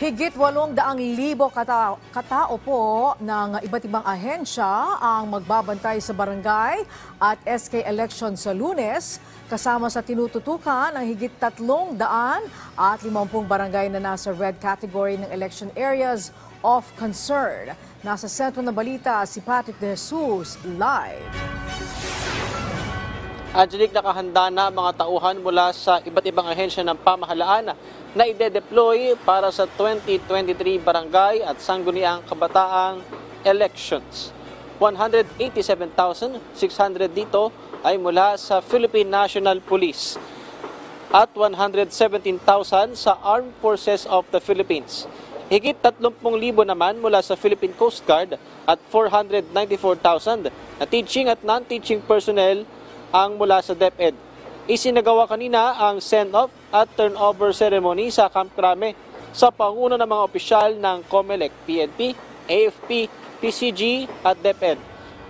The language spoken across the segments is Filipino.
Higit 800,000 katao po ng iba't ibang ahensya ang magbabantay sa barangay at SK election sa Lunes, kasama sa tinututukan ang higit 350 barangay na nasa red category ng election areas of concern. Nasa sentro ng balita si Patrick De Jesus live. Angelique, nakahanda na mga tauhan mula sa iba't ibang ahensya ng pamahalaan na ide-deploy para sa 2023 barangay at sangguniang kabataang elections. 187,600 dito ay mula sa Philippine National Police at 117,000 sa Armed Forces of the Philippines. Higit 30,000 naman mula sa Philippine Coast Guard at 494,000 na teaching at non-teaching personnel ang mula sa DepEd. Isinagawa kanina ang send-off at turnover ceremony sa Camp Crame sa panguna ng mga opisyal ng COMELEC, PNP, AFP, PCG at DepEd.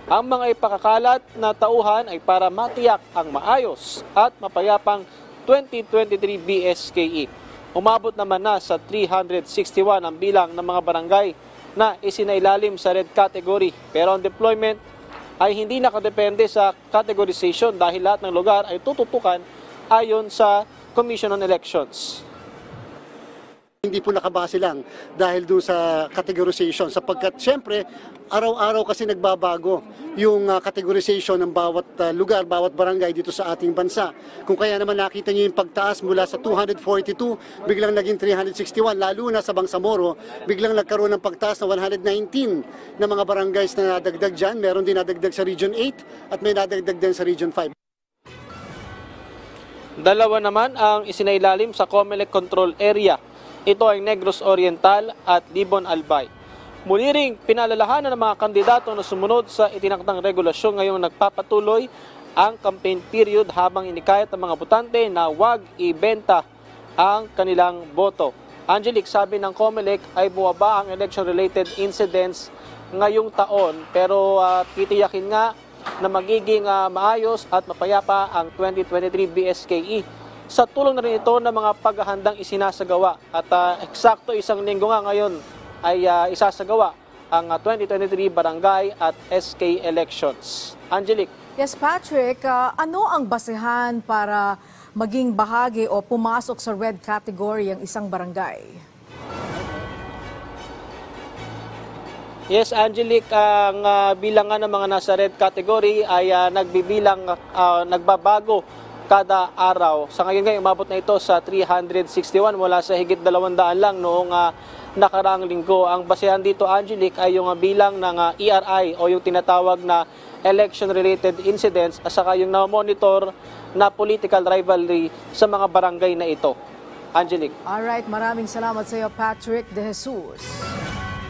Ang mga ipakakalat na tauhan ay para matiyak ang maayos at mapayapang 2023 BSKE. Umabot naman na sa 361 ang bilang ng mga barangay na isinailalim sa red category, pero ang deployment ay hindi nakadepende sa categorization dahil lahat ng lugar ay tututukan ayon sa Commission on Elections. Hindi po nakabase lang dahil doon sa categorization sapagkat siyempre araw-araw kasi nagbabago yung categorization ng bawat lugar, bawat barangay dito sa ating bansa. Kung kaya naman nakita niyo yung pagtaas mula sa 242, biglang naging 361, lalo na sa Bangsamoro, biglang nagkaroon ng pagtaas na 119 na mga barangays na nadagdag dyan. Meron din nadagdag sa Region 8 at may nadagdag din sa Region 5. Dalawa naman ang isinailalim sa COMELEC Control Area. Ito ay Negros Oriental at Libon Albay. Muli ring pinalalahanan ng mga kandidato na sumunod sa itinaktang regulasyon ngayong nagpapatuloy ang campaign period habang inikayat ng mga botante na huwag ibenta ang kanilang boto. Angelique, sabi ng COMELEC ay buwaba ang election-related incidents ngayong taon pero titiyakin nga na magiging maayos at mapayapa ang 2023 BSKE. Sa tulong na rin ito ng mga paghahandang isinasagawa at eksakto isang linggo nga ngayon ay isasagawa ang 2023 barangay at SK elections. Angelique. Yes, Patrick, ano ang basehan para maging bahagi o pumasok sa red category ang isang barangay? Yes, Angelique, ang bilangan ng mga nasa red category ay nagbabago kada araw. Sa ngayon umabot na ito sa 361 mula sa higit 200 lang noong nakaraang linggo. Ang basehan dito, Angelique, ay yung bilang ng ERI o yung tinatawag na election-related incidents at saka yung na-monitor na political rivalry sa mga barangay na ito. Angelique. Alright, maraming salamat sa iyo, Patrick De Jesus.